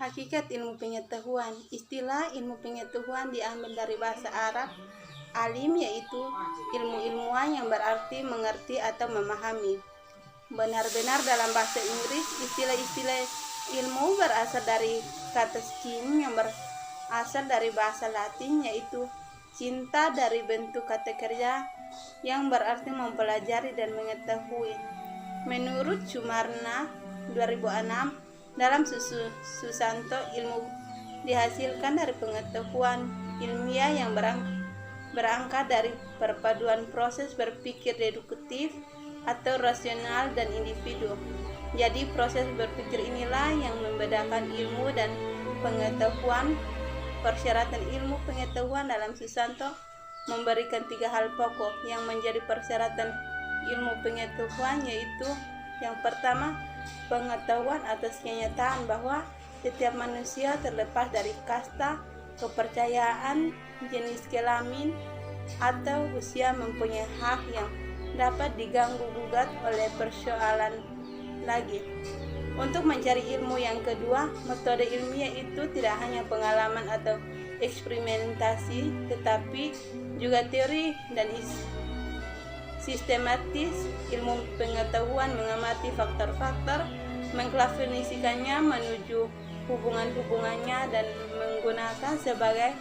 Hakikat ilmu pengetahuan. Istilah ilmu pengetahuan diambil dari bahasa Arab alim, yaitu ilmu-ilmuwan yang berarti mengerti atau memahami. Benar-benar dalam bahasa Inggris, istilah-istilah ilmu berasal dari kata skim yang berasal dari bahasa Latin, yaitu cinta, dari bentuk kata kerja yang berarti mempelajari dan mengetahui. Menurut Sumarna 2006, dalam Susanto, ilmu dihasilkan dari pengetahuan ilmiah yang berangkat dari perpaduan proses berpikir deduktif atau rasional dan individu. Jadi proses berpikir inilah yang membedakan ilmu dan pengetahuan. Persyaratan ilmu pengetahuan dalam Susanto memberikan 3 hal pokok yang menjadi persyaratan ilmu pengetahuan, yaitu yang pertama, pengetahuan atas kenyataan bahwa setiap manusia terlepas dari kasta, kepercayaan, jenis kelamin, atau usia mempunyai hak yang dapat diganggu-gugat oleh persoalan lagi. Untuk mencari ilmu yang kedua, metode ilmiah itu tidak hanya pengalaman atau eksperimentasi, tetapi juga teori dan sistematis. Ilmu pengetahuan mengamati faktor-faktor, mengklasifikasikannya menuju hubungan-hubungannya, dan menggunakan sebagai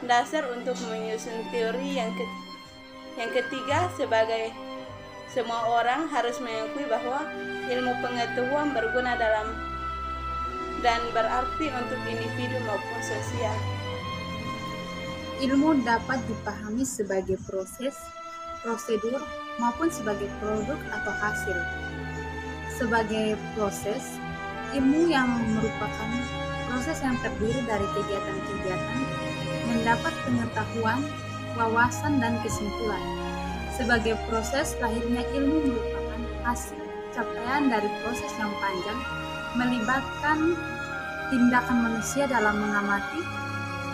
dasar untuk menyusun teori. Yang ketiga, sebagai semua orang harus mengakui bahwa ilmu pengetahuan berguna dalam dan berarti untuk individu maupun sosial. Ilmu dapat dipahami sebagai proses, prosedur, maupun sebagai produk atau hasil. Sebagai proses, ilmu yang merupakan proses yang terdiri dari kegiatan-kegiatan mendapat pengetahuan, wawasan, dan kesimpulan. Sebagai proses, lahirnya ilmu merupakan hasil capaian dari proses yang panjang, melibatkan tindakan manusia dalam mengamati,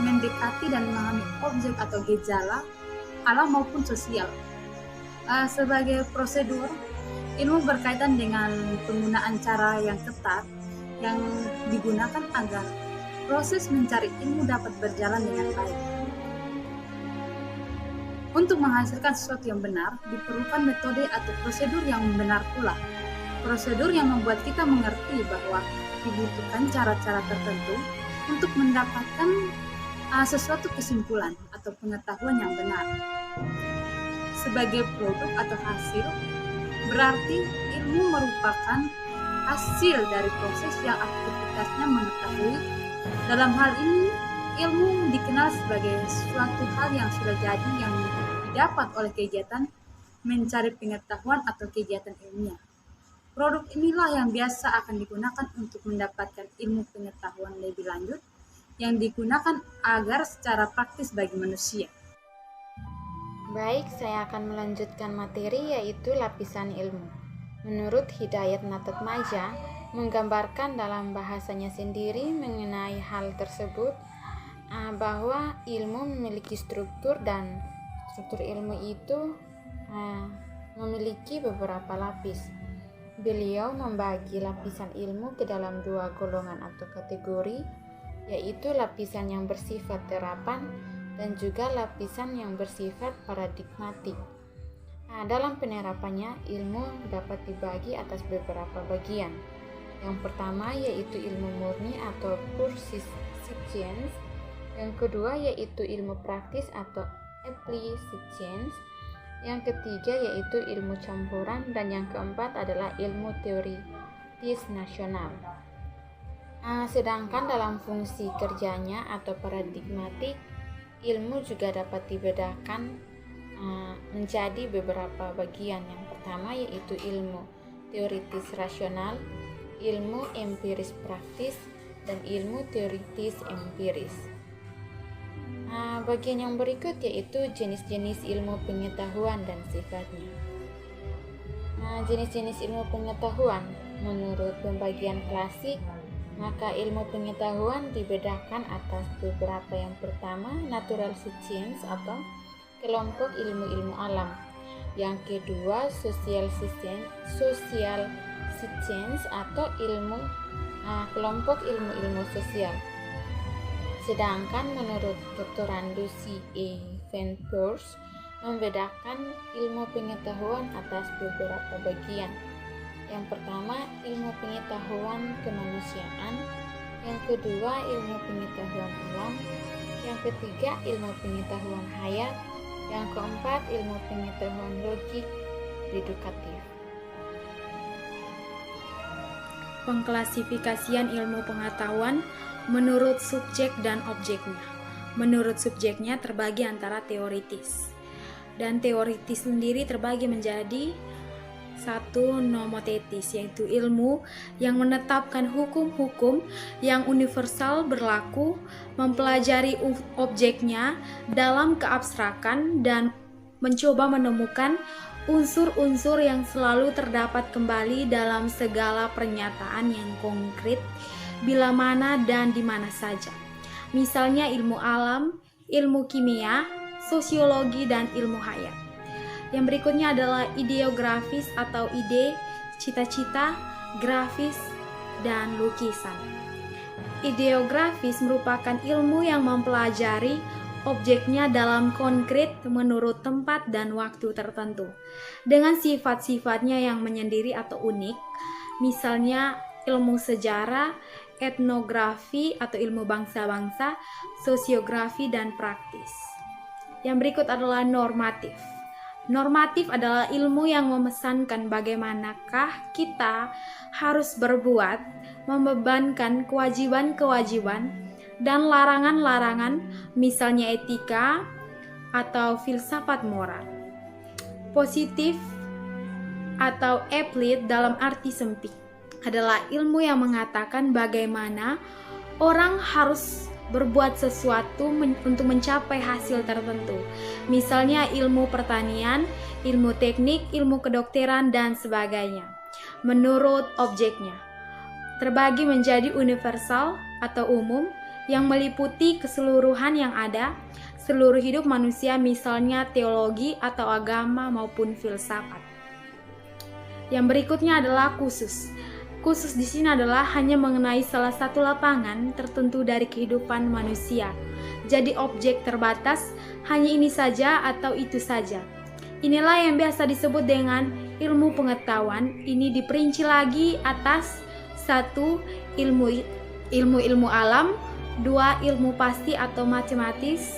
mendekati, dan memahami objek atau gejala, alam maupun sosial. Sebagai prosedur, ilmu berkaitan dengan penggunaan cara yang ketat yang digunakan agar proses mencari ilmu dapat berjalan dengan baik. Untuk menghasilkan sesuatu yang benar, diperlukan metode atau prosedur yang benar pula. Prosedur yang membuat kita mengerti bahwa dibutuhkan cara-cara tertentu untuk mendapatkan sesuatu kesimpulan atau pengetahuan yang benar. Sebagai produk atau hasil, berarti ilmu merupakan hasil dari proses yang aktivitasnya mengetahui. Dalam hal ini, ilmu dikenal sebagai suatu hal yang sudah jadi yang didapat oleh kegiatan mencari pengetahuan atau kegiatan ilmiah. Produk inilah yang biasa akan digunakan untuk mendapatkan ilmu pengetahuan lebih lanjut yang digunakan agar secara praktis bagi manusia. Baik, saya akan melanjutkan materi, yaitu lapisan ilmu. Menurut Hidayat Natatmaja, menggambarkan dalam bahasanya sendiri mengenai hal tersebut, bahwa ilmu memiliki struktur, dan struktur ilmu itu memiliki beberapa lapis. Beliau membagi lapisan ilmu ke dalam 2 golongan atau kategori, yaitu lapisan yang bersifat terapan dan juga lapisan yang bersifat paradigmatik. Dalam penerapannya, ilmu dapat dibagi atas beberapa bagian. Yang pertama yaitu ilmu murni atau pure science. Yang kedua yaitu ilmu praktis atau applied science. Yang ketiga yaitu ilmu campuran, dan yang keempat adalah ilmu teoritis nasional. Sedangkan dalam fungsi kerjanya atau paradigmatik, ilmu juga dapat dibedakan menjadi beberapa bagian. Yang pertama yaitu ilmu teoritis rasional, ilmu empiris praktis, dan ilmu teoritis empiris. Bagian yang berikut yaitu jenis-jenis ilmu pengetahuan dan sifatnya. Jenis-jenis ilmu pengetahuan. Menurut pembagian klasik, maka ilmu pengetahuan dibedakan atas beberapa. Yang pertama, natural science atau kelompok ilmu-ilmu alam. Yang kedua, social science atau kelompok ilmu-ilmu sosial. Sedangkan menurut Dr. Randu C.A. Van Persie membedakan ilmu pengetahuan atas beberapa bagian. Yang pertama, ilmu pengetahuan kemanusiaan. Yang kedua, ilmu pengetahuan alam. Yang ketiga, ilmu pengetahuan hayat. Yang keempat, ilmu pengetahuan logik deduktif. Pengklasifikasian ilmu pengetahuan menurut subjek dan objeknya. Menurut subjeknya terbagi antara teoritis. Dan teoritis sendiri terbagi menjadi satu, nomotetis, yaitu ilmu yang menetapkan hukum-hukum yang universal berlaku, mempelajari objeknya dalam keabstrakan dan mencoba menemukan unsur-unsur yang selalu terdapat kembali dalam segala pernyataan yang konkret bila mana dan di mana saja. Misalnya ilmu alam, ilmu kimia, sosiologi, dan ilmu hayat. Yang berikutnya adalah ideografis atau ide, cita-cita, grafis, dan lukisan. Ideografis merupakan ilmu yang mempelajari objeknya dalam konkret menurut tempat dan waktu tertentu, dengan sifat-sifatnya yang menyendiri atau unik, misalnya ilmu sejarah, etnografi atau ilmu bangsa-bangsa, sosiografi, dan praktis. Yang berikut adalah normatif. Normatif adalah ilmu yang memesankan bagaimanakah kita harus berbuat, membebankan kewajiban-kewajiban dan larangan-larangan, misalnya etika atau filsafat moral. Positif atau applied dalam arti sempit adalah ilmu yang mengatakan bagaimana orang harus berbuat sesuatu untuk mencapai hasil tertentu. Misalnya ilmu pertanian, ilmu teknik, ilmu kedokteran, dan sebagainya. Menurut objeknya, terbagi menjadi universal atau umum yang meliputi keseluruhan yang ada, seluruh hidup manusia, misalnya teologi atau agama maupun filsafat. Yang berikutnya adalah khusus. Khusus di sini adalah hanya mengenai salah satu lapangan tertentu dari kehidupan manusia. Jadi objek terbatas hanya ini saja atau itu saja. Inilah yang biasa disebut dengan ilmu pengetahuan. Ini diperinci lagi atas 1. Ilmu alam, 2. Ilmu pasti atau matematis.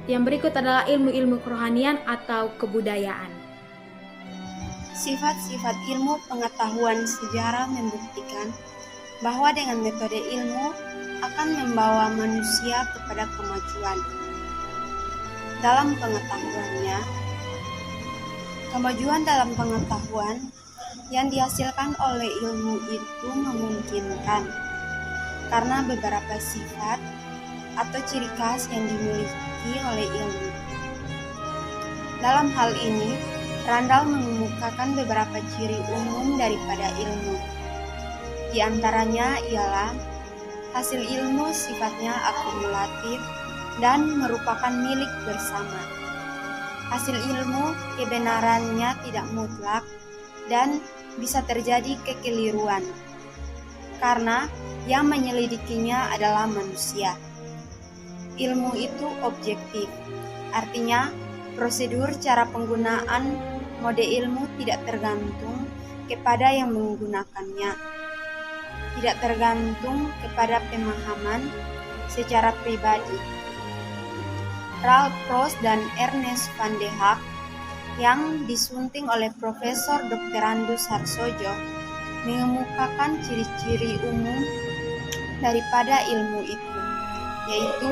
Yang berikut adalah ilmu-ilmu kerohanian atau kebudayaan. Sifat-sifat ilmu pengetahuan sejarah membuktikan bahwa dengan metode ilmu akan membawa manusia kepada kemajuan. Dalam pengetahuannya, kemajuan dalam pengetahuan yang dihasilkan oleh ilmu itu memungkinkan karena beberapa sifat atau ciri khas yang dimiliki oleh ilmu. Dalam hal ini, Randall mengemukakan beberapa ciri umum daripada ilmu. Di antaranya ialah hasil ilmu sifatnya akumulatif dan merupakan milik bersama. Hasil ilmu kebenarannya tidak mutlak dan bisa terjadi kekeliruan karena yang menyelidikinya adalah manusia. Ilmu itu objektif, artinya prosedur cara penggunaan mode ilmu tidak tergantung kepada yang menggunakannya, tidak tergantung kepada pemahaman secara pribadi. Ralph Proust dan Ernest van de Haak yang disunting oleh Profesor Dr. Andus Harsojo mengemukakan ciri-ciri umum daripada ilmu itu, yaitu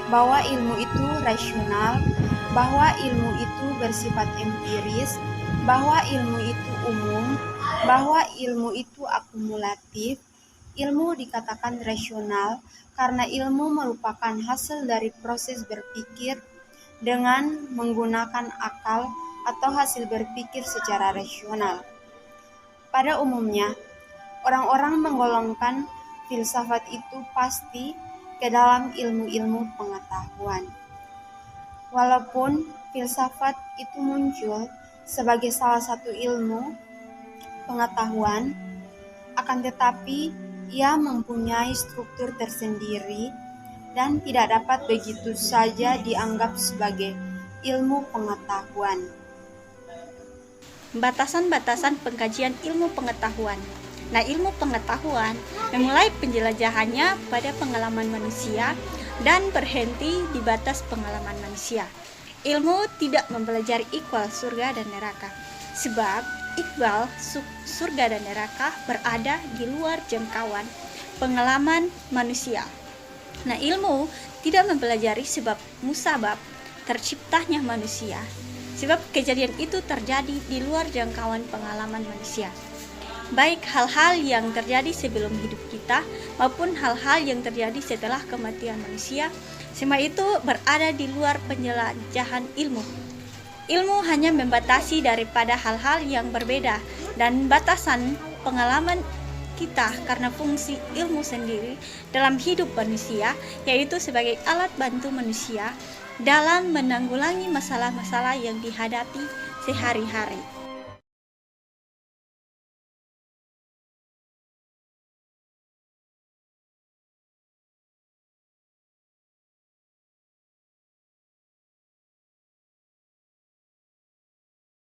bahwa ilmu itu rasional, bahwa ilmu itu bersifat empiris, bahwa ilmu itu umum, bahwa ilmu itu akumulatif. Ilmu dikatakan rasional karena ilmu merupakan hasil dari proses berpikir dengan menggunakan akal atau hasil berpikir secara rasional. Pada umumnya, orang-orang menggolongkan filsafat itu pasti ke dalam ilmu-ilmu pengetahuan. Walaupun filsafat itu muncul sebagai salah satu ilmu pengetahuan, akan tetapi ia mempunyai struktur tersendiri dan tidak dapat begitu saja dianggap sebagai ilmu pengetahuan. Batasan-batasan pengkajian ilmu pengetahuan. Nah, ilmu pengetahuan memulai penjelajahannya pada pengalaman manusia dan berhenti di batas pengalaman manusia. Ilmu tidak mempelajari ikhwal surga dan neraka, sebab ikhwal surga dan neraka berada di luar jangkauan pengalaman manusia. Nah, ilmu tidak mempelajari sebab musabab terciptanya manusia, sebab kejadian itu terjadi di luar jangkauan pengalaman manusia. Baik hal-hal yang terjadi sebelum hidup kita maupun hal-hal yang terjadi setelah kematian manusia, semua itu berada di luar penjelajahan ilmu. Ilmu hanya membatasi daripada hal-hal yang berbeda dan batasan pengalaman kita karena fungsi ilmu sendiri dalam hidup manusia, yaitu sebagai alat bantu manusia dalam menanggulangi masalah-masalah yang dihadapi sehari-hari.